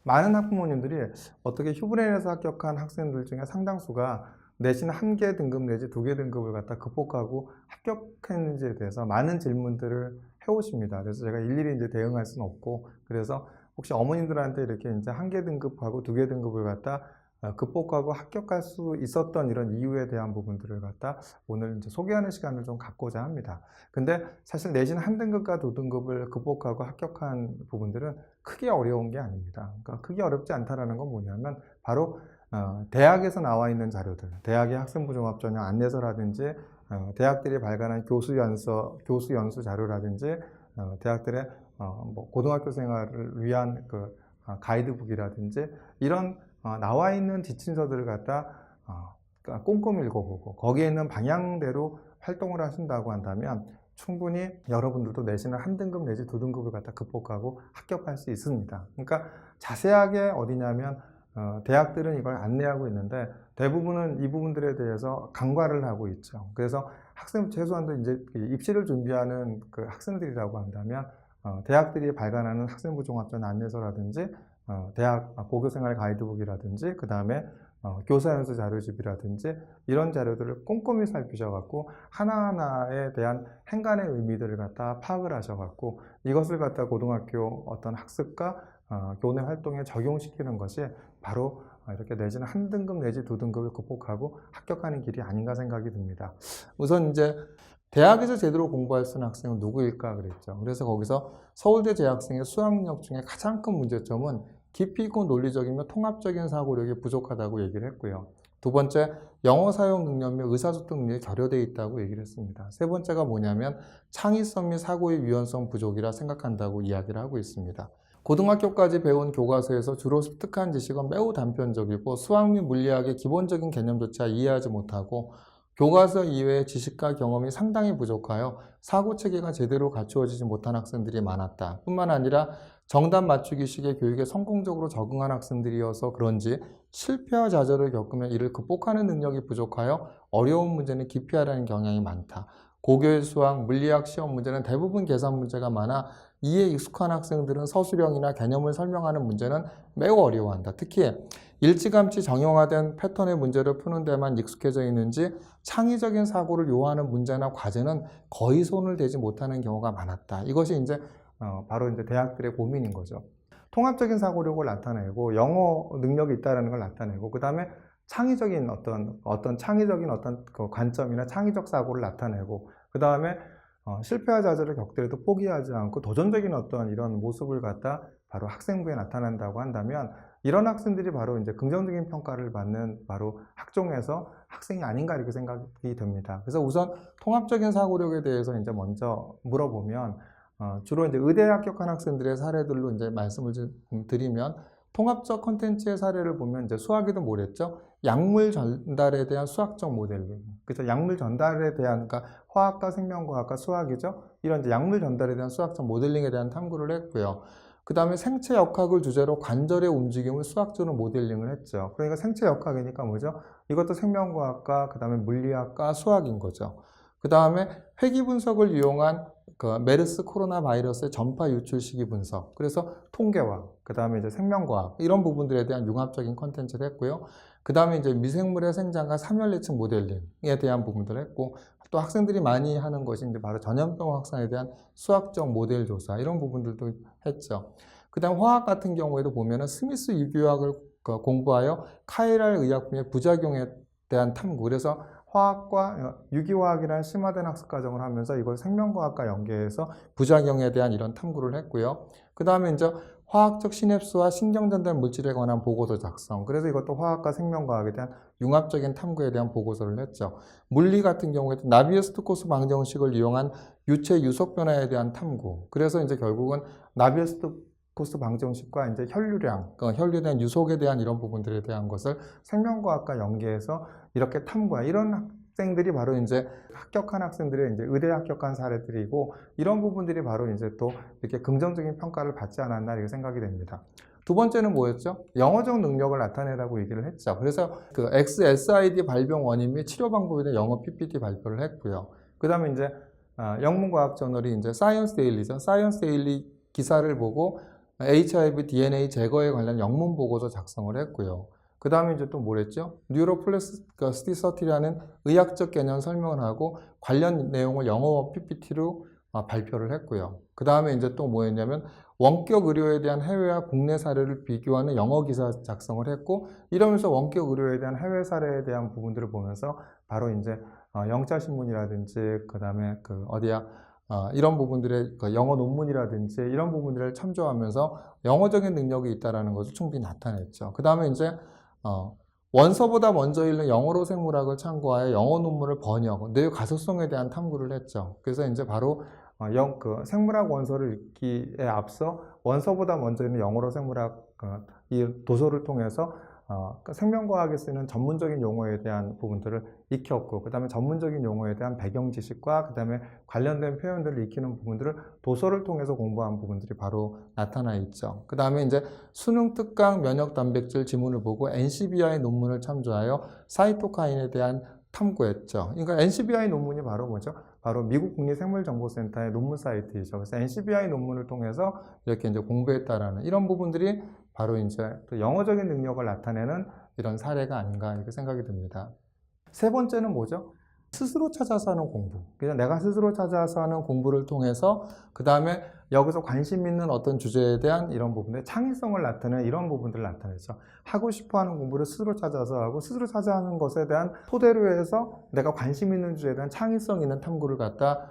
많은 학부모님들이 어떻게 휴브레인에서 합격한 학생들 중에 상당수가 내신 1개 등급 내지 2개 등급을 갖다 극복하고 합격했는지에 대해서 많은 질문들을 해오십니다. 그래서 제가 일일이 이제 대응할 수는 없고, 그래서 혹시 어머님들한테 이렇게 이제 1개 등급하고 2개 등급을 갖다 극복하고 합격할 수 있었던 이런 이유에 대한 부분들을 갖다 오늘 이제 소개하는 시간을 좀 갖고자 합니다. 근데 사실 내신 1등급과 2등급을 극복하고 합격한 부분들은 크게 어려운 게 아닙니다. 그러니까 크게 어렵지 않다라는 건 뭐냐면 바로 대학에서 나와 있는 자료들, 대학의 학생부 종합 전형 안내서라든지 대학들이 발간한 교수 연수 자료라든지 대학들의 뭐 고등학교 생활을 위한 그 가이드북이라든지 이런 나와 있는 지침서들을 갖다 꼼꼼히 읽어보고 거기에 있는 방향대로 활동을 하신다고 한다면 충분히 여러분들도 내신을 1등급 내지 2등급을 갖다 극복하고 합격할 수 있습니다. 그러니까 자세하게 어디냐면 대학들은 이걸 안내하고 있는데 대부분은 이 부분들에 대해서 간과를 하고 있죠. 그래서 학생 최소한도 이제 입시를 준비하는 그 학생들이라고 한다면 대학들이 발간하는 학생부 종합전 안내서라든지 대학 고교생활 가이드북이라든지 그 다음에 교사연수 자료집이라든지 이런 자료들을 꼼꼼히 살피셔갖고 하나하나에 대한 행간의 의미들을 갖다 파악을 하셔갖고 이것을 갖다 고등학교 어떤 학습과 교내 활동에 적용시키는 것이 바로 이렇게 내지는 1등급 내지 2등급을 극복하고 합격하는 길이 아닌가 생각이 듭니다. 우선 이제 대학에서 제대로 공부할 수 있는 학생은 누구일까 그랬죠. 그래서 거기서 서울대 재학생의 수학 능력 중에 가장 큰 문제점은 깊이 있고 논리적이며 통합적인 사고력이 부족하다고 얘기를 했고요. 두 번째, 영어 사용 능력 및 의사소통 능력이 결여되어 있다고 얘기를 했습니다. 세 번째가 뭐냐면 창의성 및 사고의 유연성 부족이라 생각한다고 이야기를 하고 있습니다. 고등학교까지 배운 교과서에서 주로 습득한 지식은 매우 단편적이고 수학 및 물리학의 기본적인 개념조차 이해하지 못하고 교과서 이외의 지식과 경험이 상당히 부족하여 사고체계가 제대로 갖추어지지 못한 학생들이 많았다. 뿐만 아니라 정답 맞추기식의 교육에 성공적으로 적응한 학생들이어서 그런지 실패와 좌절을 겪으면 이를 극복하는 능력이 부족하여 어려운 문제는 기피하려는 경향이 많다. 고교의 수학, 물리학 시험 문제는 대부분 계산 문제가 많아 이에 익숙한 학생들은 서술형이나 개념을 설명하는 문제는 매우 어려워한다. 특히 일찌감치 정형화된 패턴의 문제를 푸는 데만 익숙해져 있는지 창의적인 사고를 요하는 문제나 과제는 거의 손을 대지 못하는 경우가 많았다. 이것이 이제 바로 이제 대학들의 고민인 거죠. 통합적인 사고력을 나타내고 영어 능력이 있다는 걸 나타내고 그 다음에 창의적인 어떤 창의적인 어떤 그 관점이나 창의적 사고를 나타내고 그 다음에 실패와 좌절을 겪더라도 포기하지 않고 도전적인 어떤 이런 모습을 갖다 바로 학생부에 나타난다고 한다면 이런 학생들이 바로 이제 긍정적인 평가를 받는 바로 학종에서 학생이 아닌가 이렇게 생각이 듭니다. 그래서 우선 통합적인 사고력에 대해서 이제 먼저 물어보면 주로 이제 의대에 합격한 학생들의 사례들로 이제 말씀을 드리면 통합적 콘텐츠의 사례를 보면 이제 수학에도 뭐랬죠? 약물 전달에 대한 수학적 모델링. 그래서 약물 전달에 대한, 그러니까 화학과 생명과학과 수학이죠. 이런 이제 약물 전달에 대한 수학적 모델링에 대한 탐구를 했고요. 그 다음에 생체 역학을 주제로 관절의 움직임을 수학적으로 모델링을 했죠. 그러니까 생체 역학이니까 뭐죠? 이것도 생명과학과, 그 다음에 물리학과 수학인 거죠. 그 다음에 회귀 분석을 이용한 그 메르스 코로나 바이러스의 전파 유출 시기 분석, 그래서 통계화, 그 다음에 이제 생명과학 이런 부분들에 대한 융합적인 콘텐츠를 했고요. 그 다음에 이제 미생물의 생장과 삼열예측 모델링에 대한 부분들을 했고, 또 학생들이 많이 하는 것이 이제 바로 전염병 확산에 대한 수학적 모델 조사 이런 부분들도 했죠. 그 다음 화학 같은 경우에도 보면은 스미스 유기화학을 공부하여 카이랄 의약품의 부작용에 대한 탐구, 그래서 화학과 유기화학이라는 심화된 학습 과정을 하면서 이걸 생명과학과 연계해서 부작용에 대한 이런 탐구를 했고요. 그 다음에 이제 화학적 시냅스와 신경전달 물질에 관한 보고서 작성. 그래서 이것도 화학과 생명과학에 대한 융합적인 탐구에 대한 보고서를 했죠. 물리 같은 경우에도 나비에스토코스 방정식을 이용한 유체 유속 변화에 대한 탐구. 그래서 이제 결국은 나비에스토코스 방정식과 이제 혈류량, 혈류에 대한 유속에 대한 이런 부분들에 대한 것을 생명과학과 연계해서 이렇게 탐구한 이런 학생들이 바로 이제 합격한 학생들의 이제 의대에 합격한 사례들이고 이런 부분들이 바로 이제 또 이렇게 긍정적인 평가를 받지 않았나 이렇게 생각이 됩니다. 두 번째는 뭐였죠? 영어적 능력을 나타내라고 얘기를 했죠. 그래서 그 XSID 발병 원인 및 치료 방법에 대한 영어 PPT 발표를 했고요. 그 다음에 이제 영문과학 저널이 이제 사이언스 데일리죠. 사이언스 데일리 기사를 보고 HIV DNA 제거에 관련 영문 보고서 작성을 했고요. 그 다음에 이제 또 뭐랬죠? 뉴로플라스티시티라는 의학적 개념 설명을 하고 관련 내용을 영어 PPT로 발표를 했고요. 그 다음에 이제 또 뭐였냐면 원격 의료에 대한 해외와 국내 사례를 비교하는 영어 기사 작성을 했고, 이러면서 원격 의료에 대한 해외 사례에 대한 부분들을 보면서 바로 이제 영자신문이라든지 그 다음에 그 어디야 이런 부분들의 그 영어 논문이라든지 이런 부분들을 참조하면서 영어적인 능력이 있다는 것을 충분히 나타냈죠. 그 다음에 이제 원서보다 먼저 읽는 영어로 생물학을 참고하여 영어 논문을 번역, 내용 가소성에 대한 탐구를 했죠. 그래서 이제 바로 그 생물학 원서를 읽기에 앞서 원서보다 먼저 읽는 영어로 생물학 이 도서를 통해서 생명과학에 쓰이는 전문적인 용어에 대한 부분들을 익혔고, 그 다음에 전문적인 용어에 대한 배경 지식과 그 다음에 관련된 표현들을 익히는 부분들을 도서를 통해서 공부한 부분들이 바로 나타나 있죠. 그 다음에 이제 수능 특강 면역 단백질 지문을 보고 NCBI 논문을 참조하여 사이토카인에 대한 탐구했죠. 그러니까 NCBI 논문이 바로 뭐죠? 바로 미국 국립생물정보센터의 논문 사이트이죠. 그래서 NCBI 논문을 통해서 이렇게 이제 공부했다라는 이런 부분들이 바로 이제 또 영어적인 능력을 나타내는 이런 사례가 아닌가 이렇게 생각이 듭니다. 세 번째는 뭐죠? 스스로 찾아서 하는 공부. 그래서 내가 스스로 찾아서 하는 공부를 통해서 그 다음에 여기서 관심 있는 어떤 주제에 대한 이런 부분들, 창의성을 나타내는 이런 부분들을 나타내죠. 하고 싶어 하는 공부를 스스로 찾아서 하고, 스스로 찾아하는 것에 대한 토대로 해서 내가 관심 있는 주제에 대한 창의성 있는 탐구를 갖다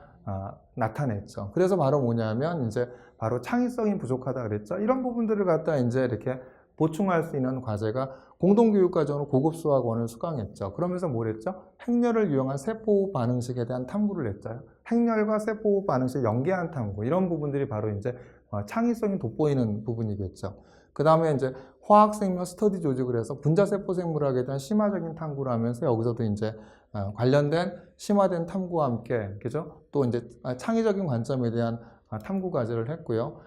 나타냈죠. 그래서 바로 뭐냐면 이제 바로 창의성이 부족하다 그랬죠. 이런 부분들을 갖다 이제 이렇게 보충할 수 있는 과제가 공동교육과정으로 고급 수학원을 수강했죠. 그러면서 뭘 했죠? 행렬을 이용한 세포 반응식에 대한 탐구를 했죠. 행렬과 세포 반응식 연계한 탐구, 이런 부분들이 바로 이제 창의성이 돋보이는 부분이겠죠. 그 다음에 이제 화학생명 스터디 조직을 해서 분자세포 생물학에 대한 심화적인 탐구를 하면서 여기서도 이제 관련된 심화된 탐구와 함께, 그죠? 또 이제 창의적인 관점에 대한 탐구 과제를 했고요.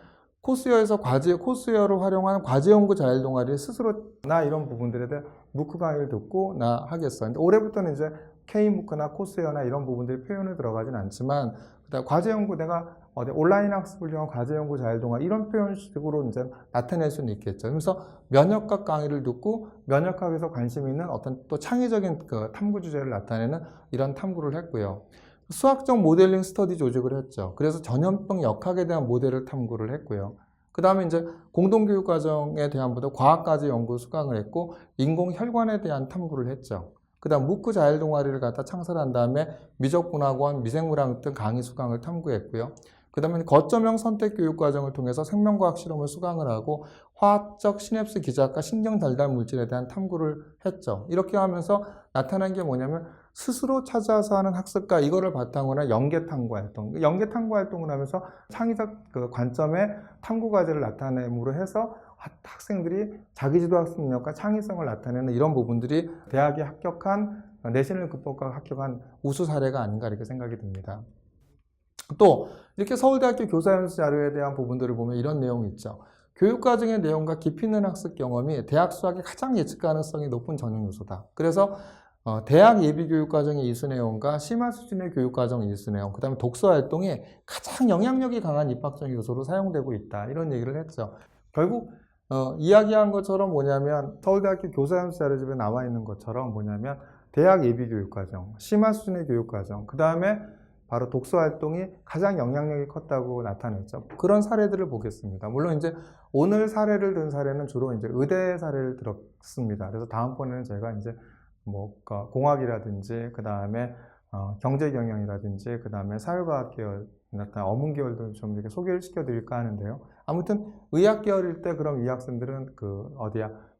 코스여에서 코스여를 활용한 과제 연구 자율 동아리 스스로 나 이런 부분들에 대해 무크 강의를 듣고 나 하겠어. 근데 올해부터는 이제 K무크나 코스여나 이런 부분들이 표현에 들어가진 않지만, 그다음 과제 연구 내가 온라인 학습을 이용한 과제 연구 자율 동아리 이런 표현식으로 이제 나타낼 수는 있겠죠. 그래서 면역학 강의를 듣고 면역학에서 관심 있는 어떤 또 창의적인 그 탐구 주제를 나타내는 이런 탐구를 했고요. 수학적 모델링 스터디 조직을 했죠. 그래서 전염병 역학에 대한 모델을 탐구를 했고요. 그 다음에 이제 공동교육과정에 대한 과학과제 연구 수강을 했고, 인공혈관에 대한 탐구를 했죠. 그 다음 무크 자율 동아리를 갖다 창설한 다음에 미적분학원, 미생물학 등 강의 수강을 탐구했고요. 그 다음에 거점형 선택교육과정을 통해서 생명과학 실험을 수강을 하고 화학적 시냅스 기작과 신경달달 물질에 대한 탐구를 했죠. 이렇게 하면서 나타난 게 뭐냐면 스스로 찾아서 하는 학습과 이거를 바탕으로 한 연계탐구 활동. 연계탐구 활동을 하면서 창의적 그 관점의 탐구 과제를 나타냄으로 해서 학생들이 자기주도 학습 능력과 창의성을 나타내는 이런 부분들이 대학에 합격한, 내신을 극복하고 합격한 우수 사례가 아닌가 이렇게 생각이 듭니다. 또 이렇게 서울대학교 교사연수 자료에 대한 부분들을 보면 이런 내용이 있죠. 교육과정의 내용과 깊이 있는 학습 경험이 대학 수학의 가장 예측 가능성이 높은 전형 요소다. 그래서 대학 예비교육과정의 이수 내용과 심화 수준의 교육과정 이수 내용, 그 다음에 독서 활동이 가장 영향력이 강한 입학적 요소로 사용되고 있다. 이런 얘기를 했죠. 결국 이야기한 것처럼 뭐냐면 서울대학교 교사연수 자료집에 나와 있는 것처럼 뭐냐면 대학 예비교육과정, 심화 수준의 교육과정, 그 다음에 바로 독서 활동이 가장 영향력이 컸다고 나타냈죠. 그런 사례들을 보겠습니다. 물론 이제 오늘 사례를 든 사례는 주로 이제 의대 사례를 들었습니다. 그래서 다음번에는 제가 이제 뭐 공학이라든지 그 다음에 경제경영이라든지 그 다음에 사회과학 계열, 어문 계열도 좀 이렇게 소개를 시켜드릴까 하는데요. 아무튼 의학 계열일 때 그럼 이 학생들은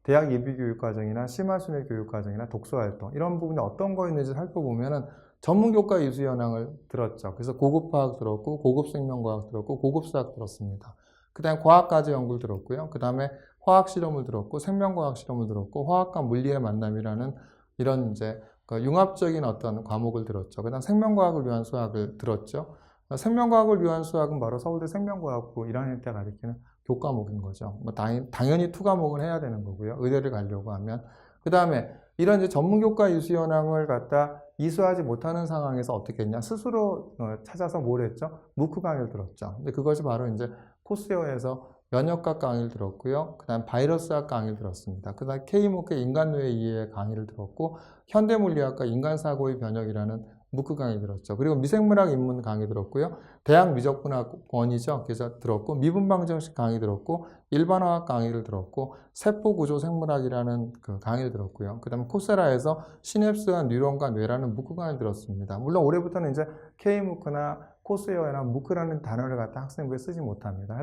대학 예비교육과정이나 심화순회 교육과정이나 독서활동 이런 부분이 어떤 거 있는지 살펴보면은 전문교과 이수 현황을 들었죠. 그래서 고급화학 들었고, 고급생명과학 들었고, 고급수학 들었습니다. 그 다음에 과학과제 연구를 들었고요. 그 다음에 화학실험을 들었고, 생명과학 실험을 들었고, 화학과 물리의 만남이라는 이런 이제 융합적인 어떤 과목을 들었죠. 그 다음 생명과학을 위한 수학을 들었죠. 생명과학을 위한 수학은 바로 서울대 생명과학부 1학년 때 가르치는 교과목인 거죠. 뭐 당연히 투과목은 해야 되는 거고요. 의대를 가려고 하면. 그 다음에 이런 이제 전문교과 이수 현황을 갖다 이수하지 못하는 상황에서 어떻게 했냐? 스스로 찾아서 뭘 했죠? 무크 강의를 들었죠. 근데 그것이 바로 이제 코스여에서 면역학 강의를 들었고요. 그 다음 바이러스학 강의를 들었습니다. 그 다음 K무크 인간뇌 이해 강의를 들었고, 현대물리학과 인간사고의 변혁이라는 무크 강의 들었죠. 그리고 미생물학 입문 강의 들었고요. 대학 미적분학원이죠. 그래서 들었고, 미분방정식 강의 들었고, 일반화학 강의를 들었고, 세포구조 생물학이라는 그 강의를 들었고요. 그 다음에 코세라에서 시냅스와 뉴런과 뇌라는 무크 강의를 들었습니다. 물론 올해부터는 이제 K무크나 코스웨어나 무크라는 단어를 갖다 학생부에 쓰지 못합니다.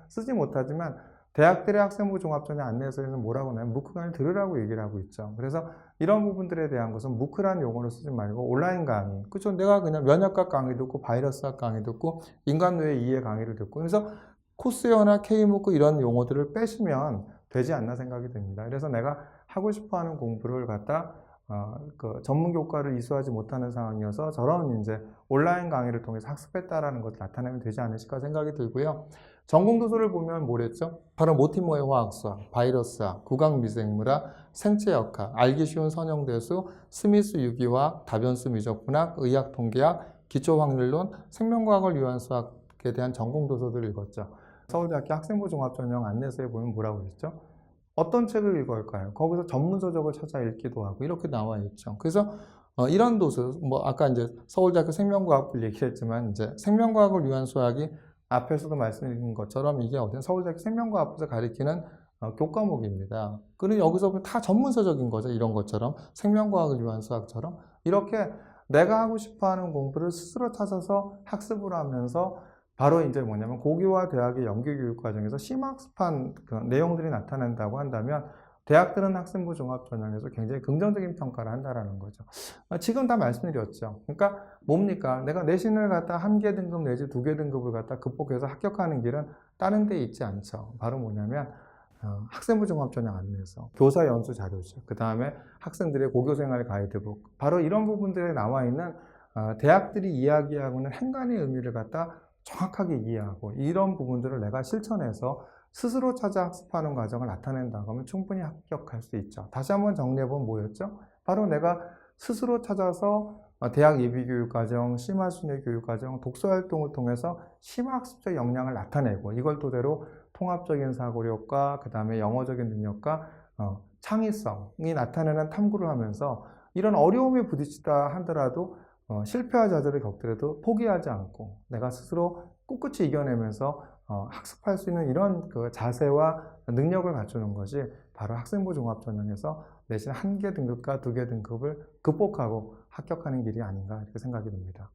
쓰지 못하지만 대학들의 학생부 종합전형 안내서에는 뭐라고 하냐면 무크 강의를 들으라고 얘기를 하고 있죠. 그래서 이런 부분들에 대한 것은 무크라는 용어를 쓰지 말고 온라인 강의, 그렇죠? 내가 그냥 면역학 강의 듣고 바이러스학 강의 듣고 인간뇌 이해 강의를 듣고, 그래서 코스웨어나 K무크 이런 용어들을 빼시면 되지 않나 생각이 듭니다. 그래서 내가 하고 싶어하는 공부를 갖다 그 전문 교과를 이수하지 못하는 상황이어서 저런 이제 온라인 강의를 통해서 학습했다라는 것을 나타내면 되지 않으실까 생각이 들고요. 전공 도서를 보면 뭐랬죠? 바로 모티모의 화학수학, 바이러스학, 국악미생물학, 생체역학, 알기 쉬운 선형대수, 스미스 유기화학, 다변수 미적분학, 의학통계학, 기초확률론, 생명과학을 위한 수학에 대한 전공 도서들을 읽었죠. 서울대학교 학생부 종합전형 안내서에 보면 뭐라고 했죠? 어떤 책을 읽을까요? 거기서 전문서적을 찾아 읽기도 하고 이렇게 나와 있죠. 그래서 이런 도서, 뭐 아까 이제 서울대학교 생명과학을 얘기했지만 이제 생명과학을 위한 수학이 앞에서도 말씀드린 것처럼 이게 어떤 서울대학교 생명과학부에서 가리키는 교과목입니다. 그리고 여기서 다 전문서적인 거죠. 이런 것처럼 생명과학을 위한 수학처럼 이렇게 내가 하고 싶어하는 공부를 스스로 찾아서 학습을 하면서 바로 이제 뭐냐면 고교와 대학의 연계교육 과정에서 심학습한 그 내용들이 나타난다고 한다면 대학들은 학생부 종합전형에서 굉장히 긍정적인 평가를 한다라는 거죠. 지금 다 말씀드렸죠. 그러니까 뭡니까? 내가 내신을 갖다 1개 등급 내지 2개 등급을 갖다 극복해서 합격하는 길은 다른 데 있지 않죠. 바로 뭐냐면 학생부 종합전형 안내서, 교사 연수 자료죠. 그 다음에 학생들의 고교생활 가이드북, 바로 이런 부분들에 나와 있는 대학들이 이야기하고는 행간의 의미를 갖다 정확하게 이해하고 이런 부분들을 내가 실천해서 스스로 찾아 학습하는 과정을 나타낸다고 하면 충분히 합격할 수 있죠. 다시 한번 정리해보면 뭐였죠? 바로 내가 스스로 찾아서 대학 예비교육과정, 심화순위 교육과정, 독서활동을 통해서 심화학습적 역량을 나타내고 이걸 토대로 통합적인 사고력과 그 다음에 영어적인 능력과 창의성이 나타내는 탐구를 하면서 이런 어려움에 부딪히다 하더라도 실패와 좌절을 겪더라도 포기하지 않고 내가 스스로 꿋꿋이 이겨내면서 학습할 수 있는 이런 그 자세와 능력을 갖추는 것이 바로 학생부 종합전형에서 내신 1개 등급과 2개 등급을 극복하고 합격하는 길이 아닌가 이렇게 생각이 듭니다.